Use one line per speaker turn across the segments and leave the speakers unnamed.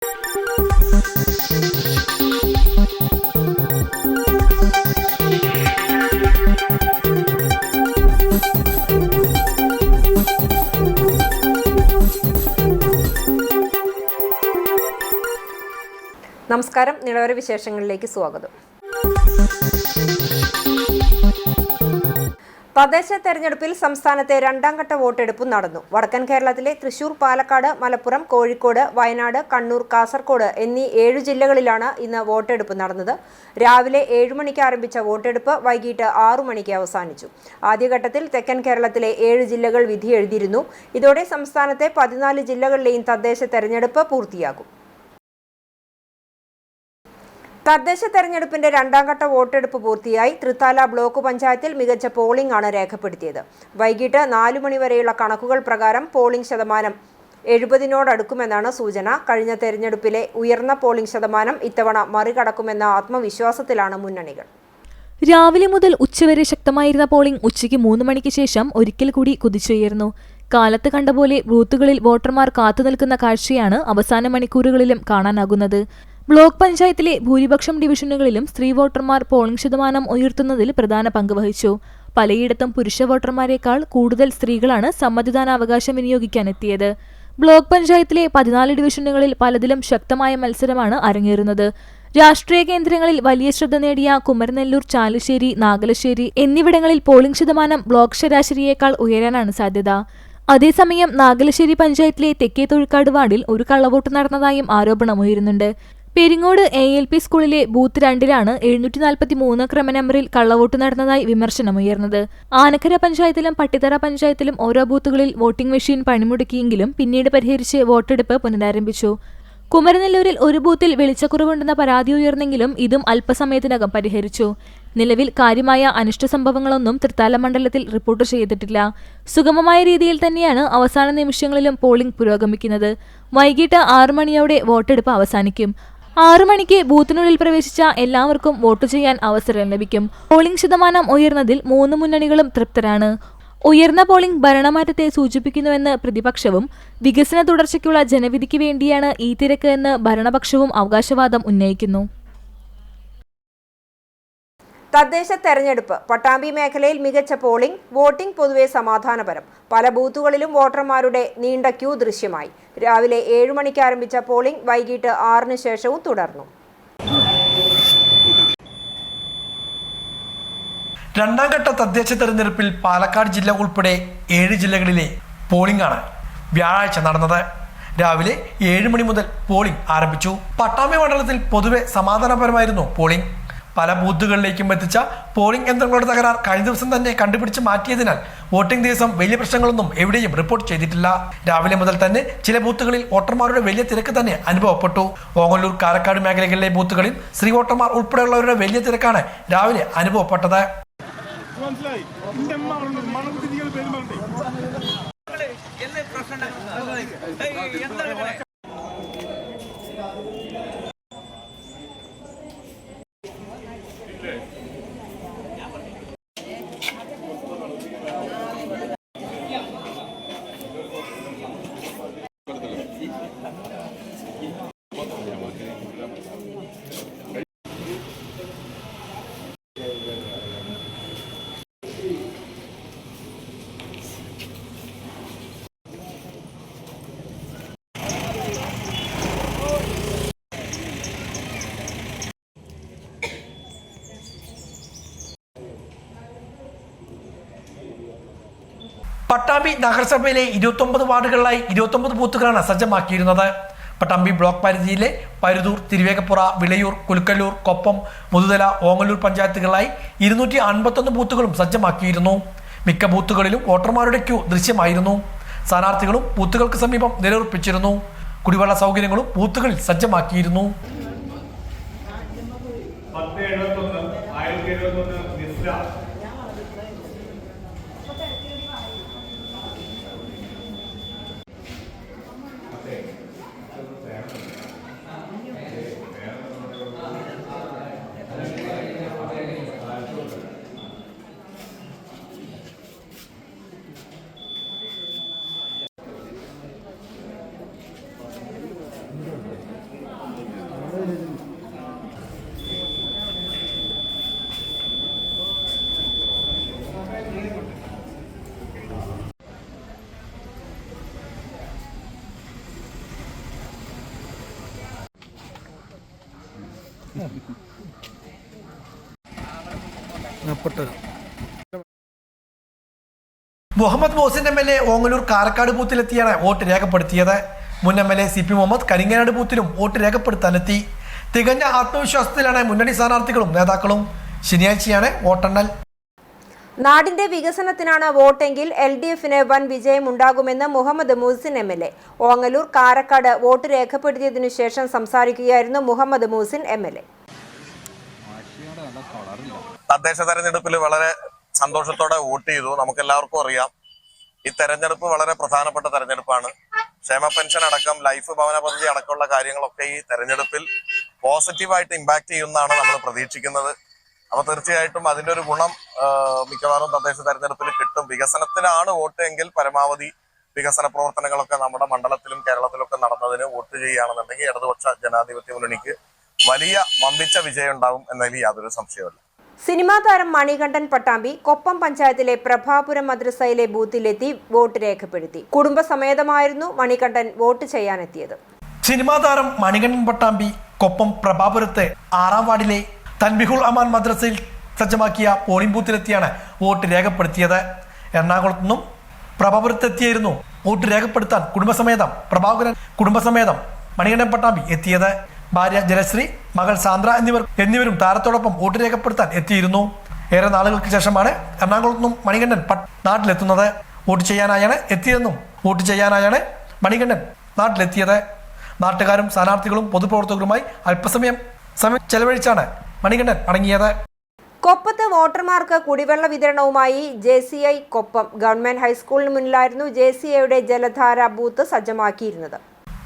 നമസ്കാരം, നിലവര വിശേഷങ്ങളിലേക്ക് സ്വാഗതം. തദ്ദേശ തെരഞ്ഞെടുപ്പിൽ സംസ്ഥാനത്തെ രണ്ടാം ഘട്ട വോട്ടെടുപ്പ് നടന്നു. വടക്കൻ കേരളത്തിലെ തൃശൂർ, പാലക്കാട്, മലപ്പുറം, കോഴിക്കോട്, വയനാട്, കണ്ണൂർ, കാസർഗോഡ് എന്നീ 7 ജില്ലകളിലാണ് ഇന്ന് വോട്ടെടുപ്പ് നടന്നത്. രാവിലെ 7 മണിക്ക് ആരംഭിച്ച വോട്ടെടുപ്പ് വൈകിട്ട് 6 മണിക്ക് അവസാനിച്ചു. ആദ്യഘട്ടത്തിൽ തെക്കൻ കേരളത്തിലെ 7 ജില്ലകൾ വിധിയെഴുതിയിരുന്നു. ഇതോടെ സംസ്ഥാനത്തെ 14 ജില്ലകളിലെയും തദ്ദേശ തെരഞ്ഞെടുപ്പ് പൂർത്തിയാകും. തദ്ദേശ തെരഞ്ഞെടുപ്പിന്റെ രണ്ടാം ഘട്ട വോട്ടെടുപ്പ് പൂർത്തിയായി. തൃത്താല ബ്ലോക്ക് പഞ്ചായത്തിൽ മികച്ച പോളിംഗ് ആണ് രേഖപ്പെടുത്തിയത്. വൈകിട്ട് 4 മണി വരെയുള്ള കണക്കുകൾ പ്രകാരം പോളിംഗ് ശതമാനം 70-നോടടുക്കുമെന്നാണ് സൂചന. കഴിഞ്ഞ തെരഞ്ഞെടുപ്പിലെ ഉയർന്ന പോളിംഗ് ശതമാനം ഇത്തവണ മറികടക്കുമെന്ന ആത്മവിശ്വാസത്തിലാണ് മുന്നണികൾ.
രാവിലെ മുതൽ ഉച്ചവരെ ശക്തമായിരുന്ന പോളിംഗ് ഉച്ചയ്ക്ക് 3 മണിക്ക് ശേഷം ഒരിക്കൽ കൂടി കുതിച്ചുയർന്നു. കാലത്ത് കണ്ട പോലെ ബൂത്തുകളിൽ വോട്ടർമാർ കാത്തുനിൽക്കുന്ന കാഴ്ചയാണ് അവസാന മണിക്കൂറുകളിലും കാണാനാകുന്നത്. ബ്ലോക്ക് പഞ്ചായത്തിലെ ഭൂരിപക്ഷം ഡിവിഷനുകളിലും സ്ത്രീ വോട്ടർമാർ പോളിംഗ് ശതമാനം ഉയർത്തുന്നതിൽ പ്രധാന പങ്ക് വഹിച്ചു. പലയിടത്തും പുരുഷ വോട്ടർമാരെക്കാൾ കൂടുതൽ സ്ത്രീകളാണ് സമ്മതിദാനാവകാശം വിനിയോഗിക്കാനെത്തിയത്. ബ്ലോക്ക് പഞ്ചായത്തിലെ 14 ഡിവിഷനുകളിൽ പലതിലും ശക്തമായ മത്സരമാണ് അരങ്ങേറുന്നത്. രാഷ്ട്രീയ കേന്ദ്രങ്ങളിൽ വലിയ ശ്രദ്ധ നേടിയ കുമരനെല്ലൂർ, ചാലുശ്ശേരി, നാഗലശ്ശേരി എന്നിവിടങ്ങളിൽ പോളിംഗ് ശതമാനം ബ്ലോക്ക് ശരാശരിയേക്കാൾ ഉയരാനാണ് സാധ്യത. അതേസമയം നാഗലശ്ശേരി പഞ്ചായത്തിലെ തെക്കേ തൊഴിക്കാട് വാർഡിൽ ഒരു കള്ളവോട്ട് നടന്നതായും ആരോപണമുയരുന്നുണ്ട്. പെരിങ്ങോട് ALP സ്കൂളിലെ ബൂത്ത് 2-ലാണ് 743 ക്രമനമ്പറിൽ കള്ളവോട്ട് നടന്നതായി വിമർശനമുയർന്നത്. ആനക്കര പഞ്ചായത്തിലും പട്ടിത്തറ പഞ്ചായത്തിലും ഓരോ ബൂത്തുകളിൽ വോട്ടിംഗ് മെഷീൻ പണിമുടക്കിയെങ്കിലും പിന്നീട് പരിഹരിച്ച് വോട്ടെടുപ്പ് പുനരാരംഭിച്ചു. കുമരനെല്ലൂരിൽ ഒരു ബൂത്തിൽ വെളിച്ചക്കുറവുണ്ടെന്ന പരാതി ഉയർന്നെങ്കിലും ഇതും അല്പസമയത്തിനകം പരിഹരിച്ചു. നിലവിൽ കാര്യമായ അനിഷ്ട സംഭവങ്ങളൊന്നും തൃത്താല മണ്ഡലത്തിൽ റിപ്പോർട്ട് ചെയ്തിട്ടില്ല. സുഗമമായ രീതിയിൽ തന്നെയാണ് അവസാന നിമിഷങ്ങളിലും പോളിംഗ് പുരോഗമിക്കുന്നത്. വൈകിട്ട് 6 മണിയോടെ വോട്ടെടുപ്പ് അവസാനിക്കും. 6 മണിക്ക് ബൂത്തിനുള്ളിൽ പ്രവേശിച്ച എല്ലാവർക്കും വോട്ട് ചെയ്യാൻ അവസരം ലഭിക്കും. പോളിംഗ് ശതമാനം ഉയർന്നതിൽ 3 മുന്നണികളും തൃപ്തരാണ്. ഉയർന്ന പോളിംഗ് ഭരണമാറ്റത്തെ സൂചിപ്പിക്കുന്നുവെന്ന് പ്രതിപക്ഷവും വികസന തുടർച്ചയ്ക്കുള്ള ജനവിധിക്ക് വേണ്ടിയാണ് ഈ തിരക്ക് എന്ന് ഭരണപക്ഷവും അവകാശവാദം ഉന്നയിക്കുന്നു.
തദ്ദേശ തെരഞ്ഞെടുപ്പ് പട്ടാമ്പി മേഖലയിൽ മികച്ച പോളിംഗ്. വോട്ടിംഗ് പൊതുവെ സമാധാനപരം. പല ബൂത്തുകളിലും വോട്ടർമാരുടെ നീണ്ട ക്യൂ ദൃശ്യമായി. രാവിലെ 7 മണിക്ക് ആരംഭിച്ച പോളിംഗ് വൈകിട്ട് 6-ന് ശേഷവും തുടർന്നു.
രണ്ടാം ഘട്ട തദ്ദേശ തെരഞ്ഞെടുപ്പിൽ പാലക്കാട് ജില്ല ഉൾപ്പെടെ 7 ജില്ലകളിലെ പോളിംഗ് ആണ് വ്യാഴാഴ്ച നടന്നത്. രാവിലെ 7 മണി മുതൽ പോളിംഗ് ആരംഭിച്ചു. പട്ടാമ്പി മണ്ഡലത്തിൽ പൊതുവെ സമാധാനപരമായിരുന്നു പോളിംഗ്. പല ബൂത്തുകളിലേക്കും എത്തിച്ച പോളിംഗ് യന്ത്രങ്ങളുടെ തകരാർ കഴിഞ്ഞ ദിവസം തന്നെ കണ്ടുപിടിച്ച് മാറ്റിയതിനാൽ വോട്ടിംഗ് ദിവസം വലിയ പ്രശ്നങ്ങളൊന്നും എവിടെയും റിപ്പോർട്ട് ചെയ്തിട്ടില്ല. രാവിലെ മുതൽ തന്നെ ചില ബൂത്തുകളിൽ വോട്ടർമാരുടെ വലിയ തിരക്ക് തന്നെ അനുഭവപ്പെട്ടു. ഓങ്ങല്ലൂർ, കാരക്കാട് മേഖലകളിലെ ബൂത്തുകളിൽ സ്ത്രീ വോട്ടർമാർ ഉൾപ്പെടെയുള്ളവരുടെ വലിയ തിരക്കാണ് രാവിലെ അനുഭവപ്പെട്ടത്. പട്ടാമ്പി നഗരസഭയിലെ 29 വാർഡുകളിലായി 29 ബൂത്തുകളാണ് സജ്ജമാക്കിയിരുന്നത്. പട്ടാമ്പി ബ്ലോക്ക് പരിധിയിലെ പരുതൂർ, തിരുവേഗപ്പുറ, വിളയൂർ, കുലുക്കല്ലൂർ, കൊപ്പം, മുതുതല, ഓങ്ങല്ലൂർ പഞ്ചായത്തുകളിലായി 251 ബൂത്തുകളും സജ്ജമാക്കിയിരുന്നു. മിക്ക ബൂത്തുകളിലും വോട്ടർമാരുടെ ക്യൂ ദൃശ്യമായിരുന്നു. സ്ഥാനാർത്ഥികളും ബൂത്തുകൾക്ക് സമീപം നിലയുറപ്പിച്ചിരുന്നു. കുടിവെള്ള സൗകര്യങ്ങളും ബൂത്തുകളിൽ സജ്ജമാക്കിയിരുന്നു. മുഹമ്മദ് മോഹസിൻ MLA ഓങ്ങല്ലൂർ കാരക്കാട് ബൂത്തിലെത്തിയാണ് വോട്ട് രേഖപ്പെടുത്തിയത്. മുൻ MLA CP മുഹമ്മദ് കരിങ്ങനാട് ബൂത്തിലും വോട്ട് രേഖപ്പെടുത്താനെത്തി. തികഞ്ഞ ആത്മവിശ്വാസത്തിലാണ് മുന്നണി സ്ഥാനാർത്ഥികളും നേതാക്കളും. ശനിയാഴ്ചയാണ് വോട്ടെണ്ണൽ.
നാടിന്റെ വികസനത്തിനാണ് വോട്ടെങ്കിൽ LDFന് വൻ വിജയമുണ്ടാകുമെന്ന് മുഹമ്മദ് മുഹസിൻ MLA. ഓങ്ങല്ലൂർ കാരക്കാട് വോട്ട് രേഖപ്പെടുത്തിയതിനു ശേഷം സംസാരിക്കുകയായിരുന്നു മുഹമ്മദ് മുഹസിൻ MLA.
തദ്ദേശ തെരഞ്ഞെടുപ്പിൽ വളരെ സന്തോഷത്തോടെ വോട്ട് ചെയ്തു. നമുക്ക് എല്ലാവർക്കും അറിയാം, ഈ തെരഞ്ഞെടുപ്പ് വളരെ പ്രധാനപ്പെട്ട തെരഞ്ഞെടുപ്പാണ്. ക്ഷേമ പെൻഷൻ അടക്കം, ലൈഫ് ഭവന പദ്ധതി അടക്കമുള്ള കാര്യങ്ങളൊക്കെ ഈ തെരഞ്ഞെടുപ്പിൽ പോസിറ്റീവായിട്ട് ഇമ്പാക്ട് ചെയ്യുമെന്നാണ് നമ്മൾ പ്രതീക്ഷിക്കുന്നത്. അപ്പൊ തീർച്ചയായിട്ടും അതിന്റെ ഒരു ഗുണം മിക്കവാറും തദ്ദേശ തെരഞ്ഞെടുപ്പിൽ കിട്ടും. വികസനത്തിനാണ് വോട്ട് എങ്കിൽ പരമാവധി വികസന പ്രവർത്തനങ്ങളൊക്കെ നമ്മുടെ മണ്ഡലത്തിലും കേരളത്തിലൊക്കെ നടന്നതിന് വോട്ട് ചെയ്യുകയാണെന്നുണ്ടെങ്കിൽ ഇടതുപക്ഷ ജനാധിപത്യ മുന്നണിക്ക് വലിയ വമ്പിച്ച വിജയം ഉണ്ടാവും എന്നതിൽ യാതൊരു സംശയവുമില്ല.
സിനിമാ താരം മണികണ്ഠൻ പട്ടാമ്പി കൊപ്പം പഞ്ചായത്തിലെ പ്രഭാപുരം മദ്രസയിലെ ബൂത്തിലെത്തി വോട്ട് രേഖപ്പെടുത്തി. കുടുംബസമേതമായിരുന്നു മണികണ്ഠൻ വോട്ട് ചെയ്യാനെത്തിയത്.
സിനിമാ താരം മണികണ്ഠൻ പട്ടാമ്പി കൊപ്പം പ്രഭാപുരത്തെ 6ാം വാർഡിലെ തൻബിഹുൽ അമാൻ മദ്രസയിൽ സജ്ജമാക്കിയ പോളിംഗ് ബൂത്തിലെത്തിയാണ് വോട്ട് രേഖപ്പെടുത്തിയത്. എറണാകുളത്തു നിന്നും പ്രഭാപുരത്തെത്തിയായിരുന്നു വോട്ട് രേഖപ്പെടുത്താൻ കുടുംബസമേതം മണികണ്ഠൻ പട്ടാമ്പി എത്തിയത്. ഭാര്യ ജലശ്രീ, മകൾ സാന്ദ്ര എന്നിവരും താരത്തോടൊപ്പം വോട്ട് രേഖപ്പെടുത്താൻ എത്തിയിരുന്നു. ഏറെ നാളുകൾക്ക് ശേഷമാണ് എറണാകുളത്തു നിന്നും മണികണ്ഠൻ നാട്ടിലെത്തുന്നത്. വോട്ട് ചെയ്യാനായാണ് മണികണ്ഠൻ നാട്ടിലെത്തിയത്. നാട്ടുകാരും സ്ഥാനാർത്ഥികളും പൊതുപ്രവർത്തകരുമായി അല്പസമയം ചെലവഴിച്ചാണ് മണികണ്ഠൻ മടങ്ങിയത്.
കൊപ്പത്ത് വോട്ടർമാർക്ക് കുടിവെള്ള വിതരണവുമായി JCI കൊപ്പം ഗവൺമെന്റ് ഹൈസ്കൂളിന് മുന്നിലായിരുന്നു JCIയുടെ ജലധാര ബൂത്ത് സജ്ജമാക്കിയിരുന്നത്.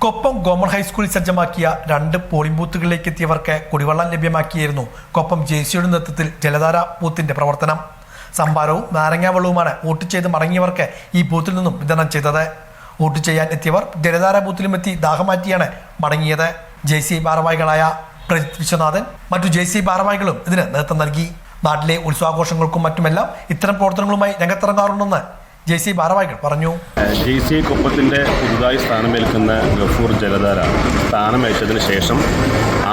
കൊപ്പം ഗവൺമെന്റ് ഹൈസ്കൂളിൽ സജ്ജമാക്കിയ 2 പോളിംഗ് ബൂത്തുകളിലേക്ക് എത്തിയവർക്ക് കുടിവെള്ളം ലഭ്യമാക്കിയായിരുന്നു കൊപ്പം JCIയുടെ നേതൃത്വത്തിൽ ജലധാര ബൂത്തിന്റെ പ്രവർത്തനം. സംഭാരവും നാരങ്ങാവെള്ളവുമാണ് വോട്ട് ചെയ്ത് മടങ്ങിയവർക്ക് ഈ ബൂത്തിൽ നിന്നും വിതരണം ചെയ്തത്. വോട്ട് ചെയ്യാൻ എത്തിയവർ ജലധാര ബൂത്തിലും എത്തി ദാഹം മാറ്റിയാണ് മടങ്ങിയത്. JCI ഭാരവാഹികളായ പ്രജിത് വിശ്വനാഥൻ മറ്റു JCI ഭാരവാഹികളും ഇതിന് നേതൃത്വം നൽകി. നാട്ടിലെ ഉത്സവാഘോഷങ്ങൾക്കും മറ്റുമെല്ലാം ഇത്തരം പ്രവർത്തനങ്ങളുമായി രംഗത്തിറങ്ങാറുണ്ടെന്ന് JCI ഭാരവാഹികൾ പറഞ്ഞു.
JCI കൊപ്പത്തിൻ്റെ പുതുതായി സ്ഥാനമേൽക്കുന്ന ഗഫൂർ ജലധാര സ്ഥാനമേറ്റതിന് ശേഷം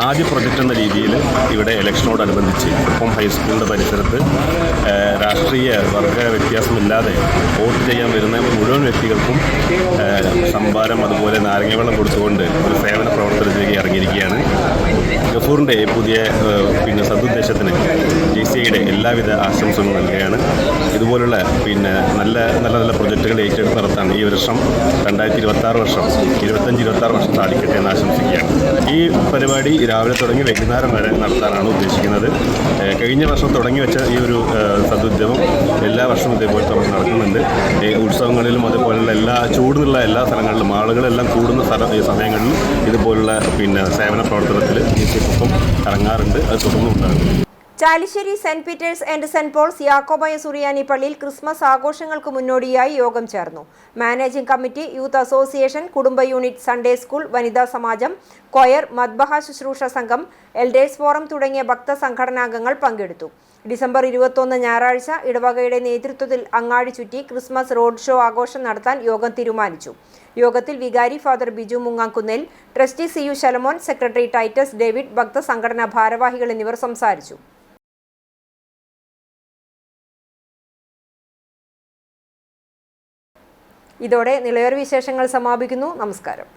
ആദ്യ പ്രൊജക്റ്റ് എന്ന രീതിയിൽ ഇവിടെ ഇലക്ഷനോടനുബന്ധിച്ച് കൊപ്പം ഹൈസ്കൂളിൻ്റെ പരിസരത്ത് രാഷ്ട്രീയ വർഗ വ്യത്യാസമില്ലാതെ വോട്ട് ചെയ്യാൻ വരുന്ന മുഴുവൻ വ്യക്തികൾക്കും സംഭാരം അതുപോലെ നാരങ്ങാവെള്ളം കൊടുത്തുകൊണ്ട് ഒരു സേവന പ്രവർത്തനത്തിലേക്ക് ഇറങ്ങിയിരിക്കുകയാണ്. ഗഫൂറിൻ്റെ പുതിയ സദുദ്ദേശത്തിന് JCIയുടെ എല്ലാവിധ ആശംസകളും നൽകുകയാണ്. ഇതുപോലുള്ള നല്ല പ്രൊജക്റ്റുകൾ ഏറ്റെടുത്ത് നടത്താൻ ഈ വർഷം 2025-26 വർഷം സാധിക്കട്ടെ എന്ന് ആശംസിക്കുകയാണ്. ഈ പരിപാടി രാവിലെ തുടങ്ങി വൈകുന്നേരം വരെ നടത്താനാണ് ഉദ്ദേശിക്കുന്നത്. കഴിഞ്ഞ വർഷം തുടങ്ങി വെച്ച ഈ ഒരു സദുദ്യമം എല്ലാ വർഷവും ഇതേപോലെ നടക്കുന്നുണ്ട്. ഉത്സവങ്ങളിലും അതുപോലുള്ള ചൂടുള്ള എല്ലാ സ്ഥലങ്ങളിലും ആളുകളെല്ലാം കൂടുന്ന സമയങ്ങളിലും ഇതുപോലുള്ള സേവന പ്രവർത്തനത്തിൽ JCI ഇറങ്ങാറുണ്ട്. അത് തുടർന്നുണ്ടാകും.
Chalissery saint Peter's and saint Paul's Yakobaya Suriyani പള്ളിയിൽ ക്രിസ്മസ് ആഘോഷങ്ങൾക്ക് മുന്നോടിയായി യോഗം ചേർന്നു. മാനേജിംഗ് കമ്മിറ്റി, യൂത്ത് അസോസിയേഷൻ, കുടുംബ യൂണിറ്റ്, സൺഡേ സ്കൂൾ, വനിതാ സമാജം, കൊയർ, മദ്ബഹ ശുശ്രൂഷ സംഘം, എൽഡേഴ്സ് ഫോറം തുടങ്ങിയ ഭക്ത സംഘടനാംഗങ്ങൾ പങ്കെടുത്തു. ഡിസംബർ 21 ഞായറാഴ്ച ഇടവകയുടെ നേതൃത്വത്തിൽ അങ്ങാടി ചുറ്റി ക്രിസ്മസ് റോഡ് ഷോ ആഘോഷം നടത്താൻ യോഗം തീരുമാനിച്ചു. യോഗത്തിൽ വികാരി father Biju Mungamkunnel, trustee CU Shalamon, secretary Titus David, ഭക്ത സംഘടനാ ഭാരവാഹികൾ എന്നിവർ സംസാരിച്ചു. ഇതോടെ നിളയൊരു വിശേഷങ്ങൾ സമാപിക്കുന്നു. നമസ്കാരം.